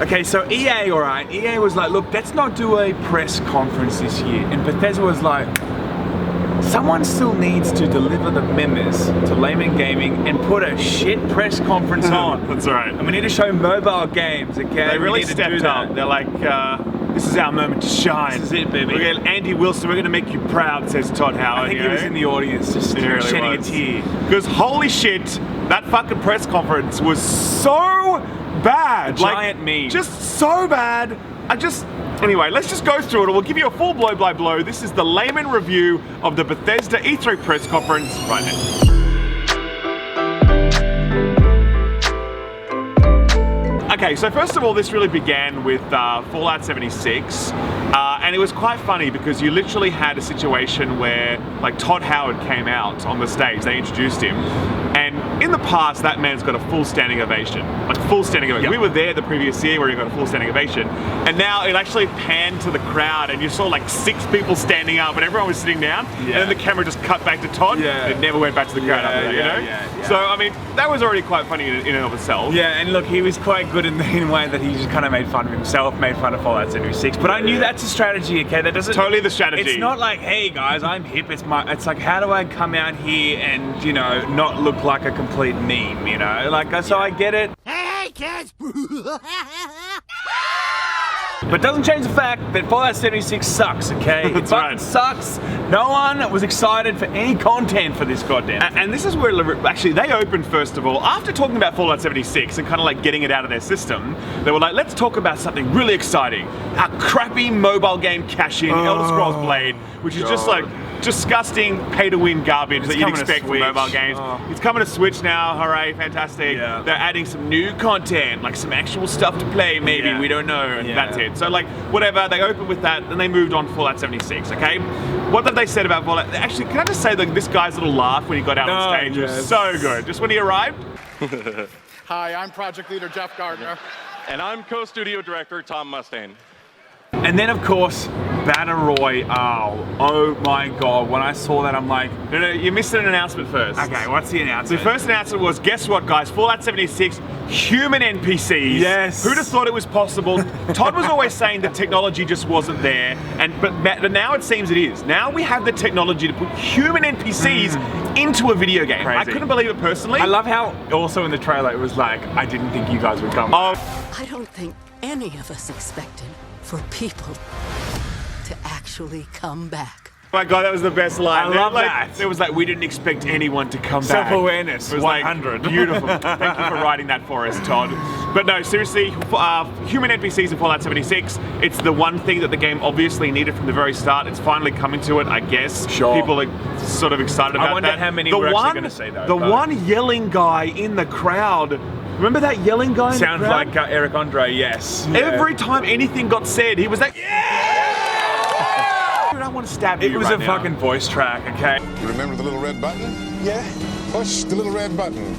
Okay, so EA, alright, EA was like, look, let's not do a press conference this year. And Bethesda was like, someone still needs to deliver the members to Laymen Gaming and put a shit press conference on. That's right. And we need to show mobile games, okay? They really stepped up. They're like, this is our moment to shine. This is it, baby. We're gonna, Andy Wilson, we're going to make you proud, says Todd Howard. I think he was in the audience just shedding a tear. Because holy shit, that fucking press conference was so bad. Giant meme. Just so bad. Anyway, let's just go through it. We'll give you a full blow by blow. This is the Laymen review of the Bethesda E3 press conference right now. Okay, so first of all, this really began with Fallout 76, and it was quite funny because you literally had a situation where, like, Todd Howard came out on the stage, they introduced him, and in the past, that man's got a full standing ovation. Like, full standing ovation. Yep. We were there the previous year where he got a full standing ovation, and now it actually panned to the crowd, and you saw like 6 people standing up, and everyone was sitting down, and then the camera just cut back to Todd, and it never went back to the crowd after that, you know? So, I mean, that was already quite funny in and of itself. Yeah, and look, he was quite good in a way that he just kind of made fun of himself, made fun of Fallout 76. But I knew that's a strategy, okay? That doesn't... Totally the strategy. It's not like, hey guys, I'm hip. It's like, how do I come out here and, you know, not look like a complete meme, you know? Like, so I get it. Hey, kids! But it doesn't change the fact that Fallout 76 sucks, okay? It fucking sucks. No one was excited for any content for this goddamn thing. And this is where, actually, they opened, first of all, after talking about Fallout 76 and kind of like getting it out of their system, they were like, let's talk about something really exciting. A crappy mobile game cash-in, Elder Scrolls Blade, which is just like disgusting pay-to-win garbage that you'd expect from mobile games. It's coming to Switch now, hooray, fantastic. They're adding some new content, like some actual stuff to play, maybe, we don't know, and that's it. So like, whatever, they opened with that, and they moved on to Fallout 76, okay? What have they said about Fallout? Actually, can I just say that this guy's little laugh when he got out on stage was so good. Just when he arrived. Hi, I'm project leader Jeff Gardner. And I'm co-studio director Tom Mustaine. And then, of course, Battle Royale. Oh my god, when I saw that, I'm like... No, you missed an announcement first. Okay, what's the announcement? The first announcement was, guess what, guys? Fallout 76, human NPCs. Yes. Who'd have thought it was possible? Todd was always saying the technology just wasn't there, but now it seems it is. Now we have the technology to put human NPCs into a video game. Crazy. I couldn't believe it personally. I love how, also in the trailer, it was like, I didn't think you guys would come. I don't think any of us expected for people to actually come back. Oh my god, that was the best line. I love that. It was like, we didn't expect anyone to come back. Self-awareness, It was 100. like, beautiful. Thank you for writing that for us, Todd. But no, seriously, human NPCs in Fallout 76, it's the one thing that the game obviously needed from the very start. It's finally coming to it, I guess. Sure. People are sort of excited about that. I wonder how many we're actually going to see, though. The one yelling guy in the crowd, remember that yelling guy in the crowd? Sounds like Eric Andre, yes. Every time anything got said, he was like, Dude, I want to stab you. It was right a now. fucking voice track, okay? You remember the little red button? Yeah. Push the little red button.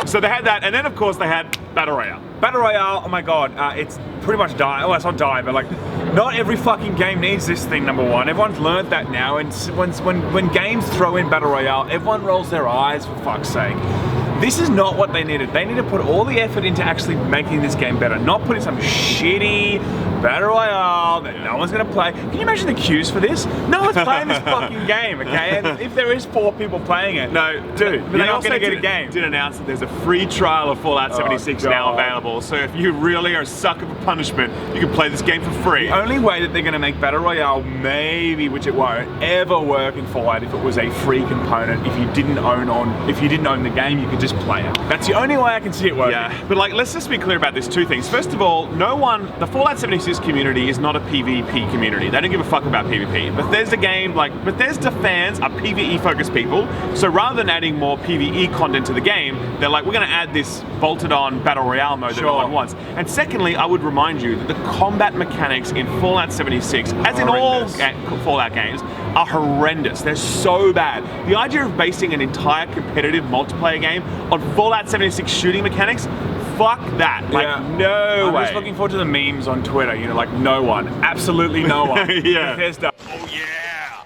So they had that, and then of course they had Battle Royale. Battle Royale, oh my god, it's pretty much die. Oh, it's not die, but like, not every fucking game needs this thing, number one. Everyone's learned that now, and when games throw in Battle Royale, everyone rolls their eyes, for fuck's sake. This is not what they needed. They need to put all the effort into actually making this game better, not putting some shitty Battle Royale that no one's gonna play. Can you imagine the queues for this? No one's playing this fucking game, okay? And if there is 4 people playing it, no, dude, you're not gonna get a game. Did announce that there's a free trial of Fallout 76 now available. So if you really are a sucker for punishment, you can play this game for free. The only way that they're gonna make Battle Royale, maybe, which it won't ever work in Fallout, if it was a free component. If you didn't own the game, you could just play it. That's the only way I can see it working. Yeah, but like, let's just be clear about this 2 things. First of all, the Fallout 76 community is not a PvP community. They don't give a fuck about PvP. Bethesda Bethesda fans are PvE focused people, so rather than adding more PvE content to the game, they're like, we're gonna add this bolted on Battle Royale mode that no one wants. And secondly, I would remind you that the combat mechanics in Fallout 76, as in all Fallout games, are horrendous. They're so bad. The idea of basing an entire competitive multiplayer game on Fallout 76 shooting mechanics, fuck that. Like, no way. I'm just looking forward to the memes on Twitter, you know, like no one. Absolutely no one. Yeah. Bethesda. Oh yeah.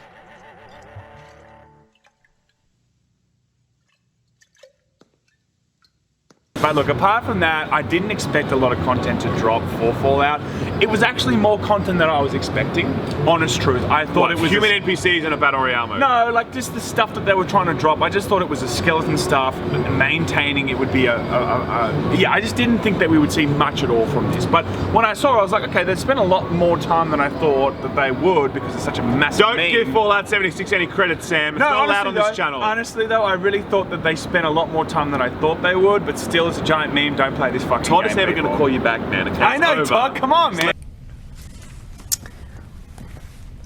But look, apart from that, I didn't expect a lot of content to drop for Fallout. It was actually more content than I was expecting. Honest truth, I thought it was human NPCs in a battle royale mode. No, like just the stuff that they were trying to drop. I just thought it was a skeleton stuff. Maintaining it would be yeah. I just didn't think that we would see much at all from this. But when I saw it, I was like, okay, they spent a lot more time than I thought that they would because it's such a massive. Don't give Fallout 76 any credit, Sam. It's not allowed on this channel. Honestly though, I really thought that they spent a lot more time than I thought they would, but still it's a giant meme, don't play this fucking Todd game. is never going to call you back, man. I know, over. Todd, come on, man.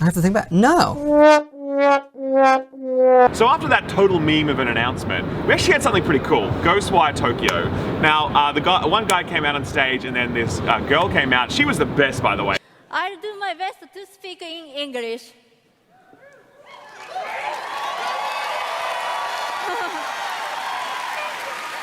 I have to think about no. So after that total meme of an announcement, we actually had something pretty cool. GhostWire Tokyo. Now, one guy came out on stage, and then this girl came out. She was the best, by the way. I'll do my best to speak in English.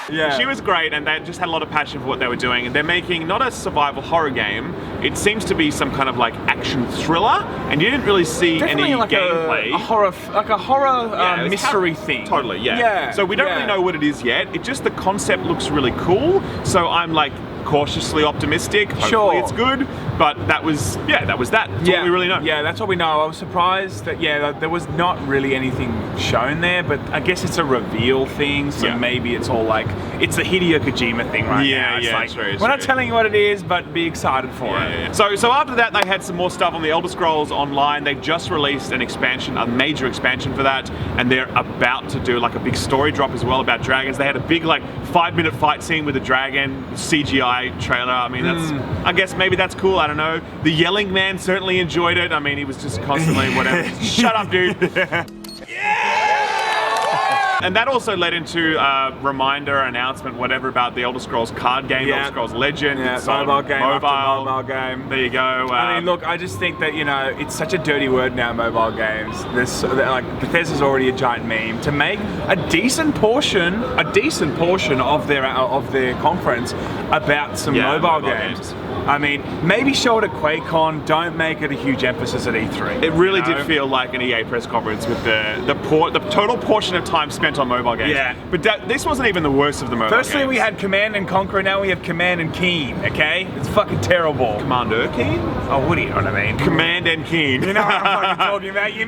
Yeah. She was great, and they just had a lot of passion for what they were doing. And they're making not a survival horror game. It seems to be some kind of like action thriller, and you didn't really see definitely any like gameplay. A horror mystery thing. Totally, yeah. So we don't really know what it is yet. It just the concept looks really cool. So I'm like cautiously optimistic. Hopefully it's good. But that was that. That's what we really know. Yeah, that's what we know. I was surprised that there was not really anything shown there, but I guess it's a reveal thing, so maybe it's all like it's the Hideo Kojima thing right now. It's like, true. We're not telling you what it is, but be excited for it. Yeah. So after that, they had some more stuff on the Elder Scrolls Online. They just released an expansion, a major expansion for that, and they're about to do like a big story drop as well about dragons. They had a big like 5-minute fight scene with a dragon, CGI trailer. I mean, that's I guess maybe that's cool. I don't know. The yelling man certainly enjoyed it. I mean, he was just constantly whatever. Shut up, dude. And that also led into a reminder, announcement, whatever, about the Elder Scrolls card game, Elder Scrolls Legend. Yeah, it's mobile game mobile. Mobile game. There you go. I mean, look, I just think that, it's such a dirty word now, mobile games. Like, Bethesda's already a giant meme. To make a decent portion of their conference about some mobile games. I mean, maybe show it at QuakeCon, don't make it a huge emphasis at E3. It really did feel like an EA press conference with the total portion of time spent on mobile games. Yeah. But this wasn't even the worst of the mobile games. Firstly, we had Command and Conquer, now we have Command and Keen, okay? It's fucking terrible. Commander Keen? Oh, what do you know what I mean? Command and Keen. You know what I'm fucking talking about? You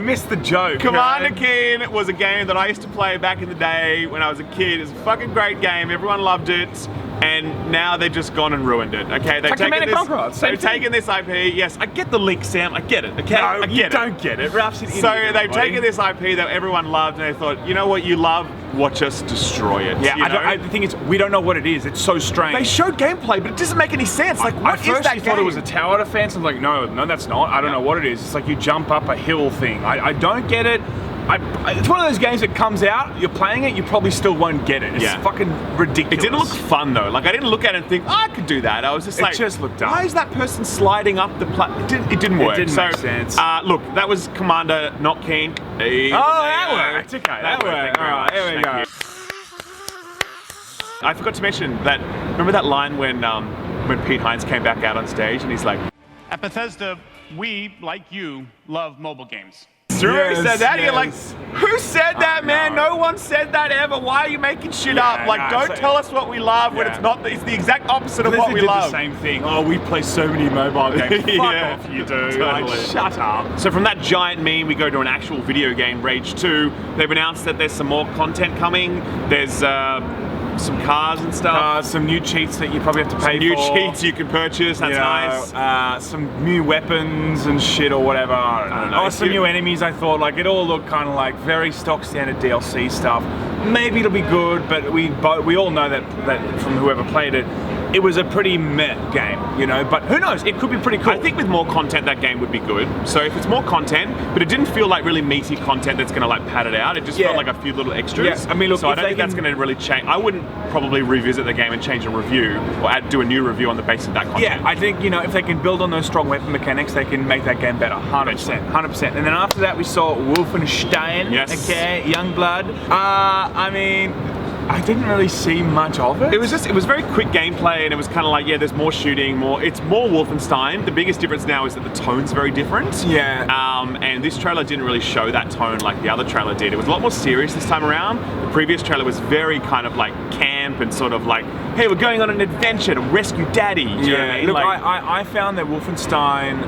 missed the joke. Commander Keen was a game that I used to play back in the day when I was a kid. It's a fucking great game, everyone loved it. And now they've just gone and ruined it. Okay, they've taken this IP. Yes, I get the link, Sam. I get it. Okay, no, I get you don't get it. Ralph's an idiot. So they've taken this IP that everyone loved, and they thought, you know what you love? Watch us destroy it. Yeah, the thing is, we don't know what it is. It's so strange. They showed gameplay, but it doesn't make any sense. Like, what is that game? At first, you thought it was a tower defense. I'm like, no, that's not. I don't know what it is. It's like you jump up a hill thing. I don't get it. It's one of those games that comes out, you're playing it, you probably still won't get it. It's fucking ridiculous. It didn't look fun though. Like, I didn't look at it and think, I could do that. I was just like, it just looked dumb. Why is that person sliding up the It didn't work. It didn't make sense. Look, that was Commander Not Keen. That worked. Okay, that worked. All right, here we go. I forgot to mention that. Remember that line when Pete Hines came back out on stage and he's like, "At Bethesda, we, like you, love mobile games." Remember he said that? You're like, who said that, man? No one said that ever. Why are you making shit up? Like, don't tell us what we love when it's not. It's the exact opposite of what we love. The same thing. Oh, we play so many mobile games. Fuck off, you do. Totally. Like, shut up. So from that giant meme, we go to an actual video game, Rage 2. They've announced that there's some more content coming. There's some cars and stuff. Some new cheats that you probably have to pay for. New cheats you can purchase, that's nice. Some new weapons and shit or whatever. I don't know. Oh, some new enemies, I thought. Like, it all looked kind of like very stock standard DLC stuff. Maybe it'll be good, but we all know that from whoever played it, it was a pretty meh game, but who knows, it could be pretty cool. I think with more content that game would be good. So if it's more content, but it didn't feel like really meaty content that's gonna like pad it out, it just felt like a few little extras. Yeah, I mean, look, so I don't think that's gonna really change. I wouldn't probably revisit the game and change a review or do a new review on the basis of that content. Yeah, I think, if they can build on those strong weapon mechanics, they can make that game better, 100%. And then after that we saw Wolfenstein, Youngblood. I mean, I didn't really see much of it. It was very quick gameplay, and it was kind of like, yeah, there's more shooting, it's more Wolfenstein. The biggest difference now is that the tone's very different. Yeah. And this trailer didn't really show that tone like the other trailer did. It was a lot more serious this time around. The previous trailer was very kind of like camp and sort of like, hey, we're going on an adventure to rescue Daddy. Do you know what I mean? Look, like, I found that Wolfenstein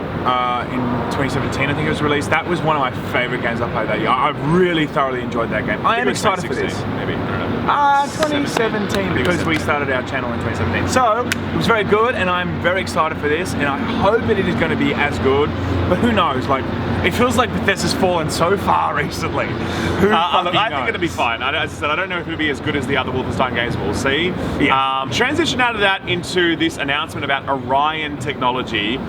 in 2017, I think it was released. That was one of my favorite games I played that year. I really thoroughly enjoyed that game. I am excited for this. Maybe. I don't know. 2017, because we started our channel in 2017. So, it was very good, and I'm very excited for this, and I hope that it is going to be as good, but who knows, like, it feels like Bethesda's fallen so far recently. Look, I think it'll be fine. As I said, I don't know if it'll be as good as the other Wolfenstein games, we'll see. Yeah. Transition out of that into this announcement about Orion technology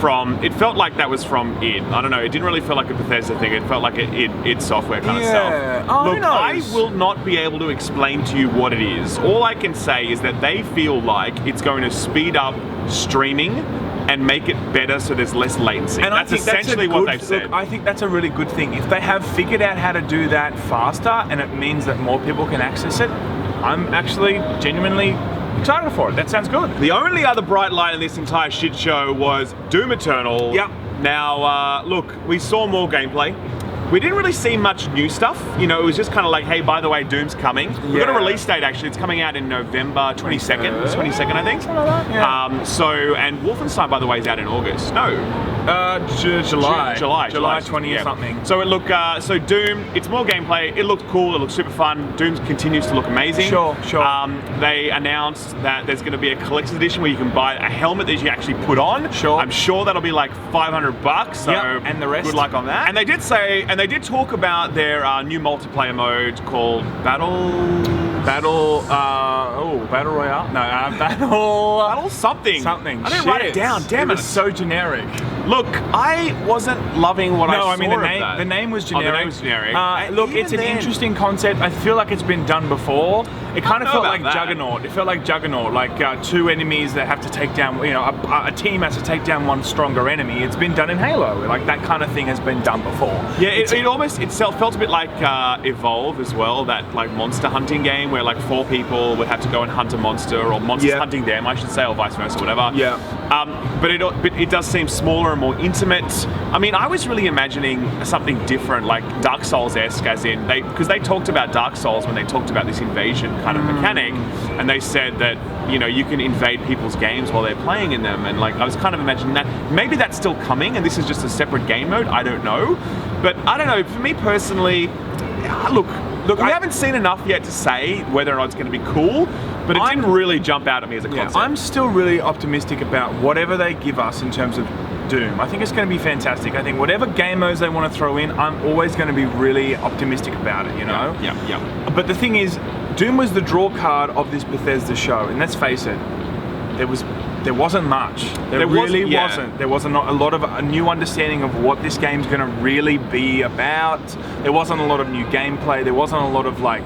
it felt like that was from id. I don't know, it didn't really feel like a Bethesda thing, it felt like id software kind of stuff. Oh, look, I will not be able to explain to you what it is. All I can say is that they feel like it's going to speed up streaming and make it better so there's less latency. And that's essentially what they've said. Look, I think that's a really good thing. If they have figured out how to do that faster and it means that more people can access it, I'm actually genuinely excited for it. That sounds good. The only other bright light in this entire shit show was Doom Eternal. Yep. Now, look, we saw more gameplay. We didn't really see much new stuff. You know, it was just kind of like, hey, by the way, Doom's coming. We've got a release date, actually. It's coming out in November 22nd. 22nd, I think. And Wolfenstein, by the way, is out in August. No. July 20 or something. So it so Doom, it's more gameplay. It looked cool. It looked super fun. Doom continues to look amazing. Sure. They announced that there's going to be a collector's edition where you can buy a helmet that you actually put on. Sure. I'm sure that'll be like $500. So and the rest. Good luck on that. And they did say, and they did talk about their new multiplayer mode called Battle Royale? No, Battle something. I didn't write it down, damn it. It was so generic. Look, I wasn't loving what I saw. No, I mean, the name was generic. The name was generic. Look, it's an interesting concept. I feel like it's been done before. It kind of felt like Juggernaut. It felt like Juggernaut, like two enemies that have to take down, you know, a team has to take down one stronger enemy. It's been done in Halo. Like, that kind of thing has been done before. Yeah, it almost felt a bit like Evolve as well, that like monster hunting game where like 4 people would have to go and hunt a monster, or monsters hunting them, I should say, or vice versa, whatever. Yeah. But it does seem smaller and more intimate. I mean, I was really imagining something different, like Dark Souls-esque, as in because they talked about Dark Souls when they talked about this invasion kind of mechanic, and they said that, you know, you can invade people's games while they're playing in them, and like I was kind of imagining that maybe that's still coming, and this is just a separate game mode. I don't know, but I don't know. For me personally, look, we haven't seen enough yet to say whether or not it's going to be cool, but it didn't really jump out at me as a concept. I'm still really optimistic about whatever they give us in terms of Doom. I think it's going to be fantastic. I think whatever game modes they want to throw in, I'm always going to be really optimistic about it, you know? Yeah. But the thing is, Doom was the draw card of this Bethesda show, and let's face it, there wasn't much. There really wasn't. There wasn't a lot of a new understanding of what this game's going to really be about. There wasn't a lot of new gameplay. There wasn't a lot of, like,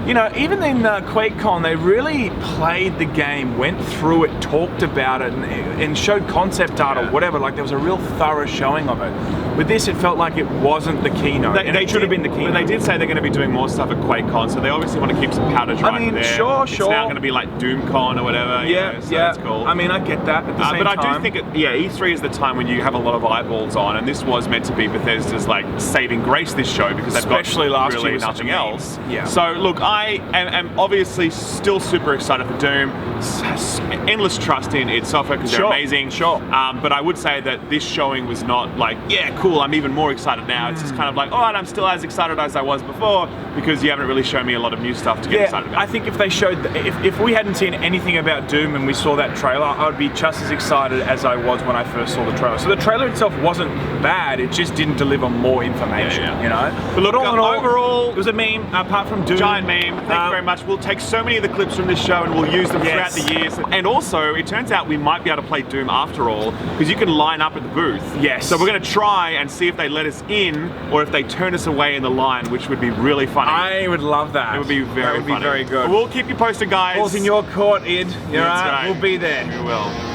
you know, even in QuakeCon, they really played the game, went through it, talked about it, and showed concept art or whatever. Like, there was a real thorough showing of it. With this, it felt like it wasn't the keynote. They should have been the keynote. But they did say they're going to be doing more stuff at QuakeCon, so they obviously want to keep some powder dry. I mean, there. sure. It's now going to be like DoomCon or whatever. Yeah, so that's cool. I mean, I get that at the same time. But I do think, E3 is the time when you have a lot of eyeballs on, and this was meant to be Bethesda's like saving grace this show, because they've especially got last really year nothing else. Yeah. So look, I am obviously still super excited for Doom. Endless trust in id Software because they're amazing. Sure. But I would say that this showing was not like, yeah, cool, I'm even more excited now. It's just kind of like, all right, I'm still as excited as I was before, because you haven't really shown me a lot of new stuff to get excited about. I think if they showed, if we hadn't seen anything about Doom and we saw that trailer, I would be just as excited as I was when I first saw the trailer. So the trailer itself wasn't bad, it just didn't deliver more information, you know? But look, overall, it was a meme, apart from Doom. Giant meme, thank you very much. We'll take so many of the clips from this show and we'll use them throughout the years. And also, it turns out we might be able to play Doom after all, because you can line up at the booth. Yes. So we're going to try and see if they let us in, or if they turn us away in the line, which would be really funny. I would love that. It would be very funny. Very good. We'll keep you posted, guys. Ball's in your court, Id. That's right. We'll be there. We will.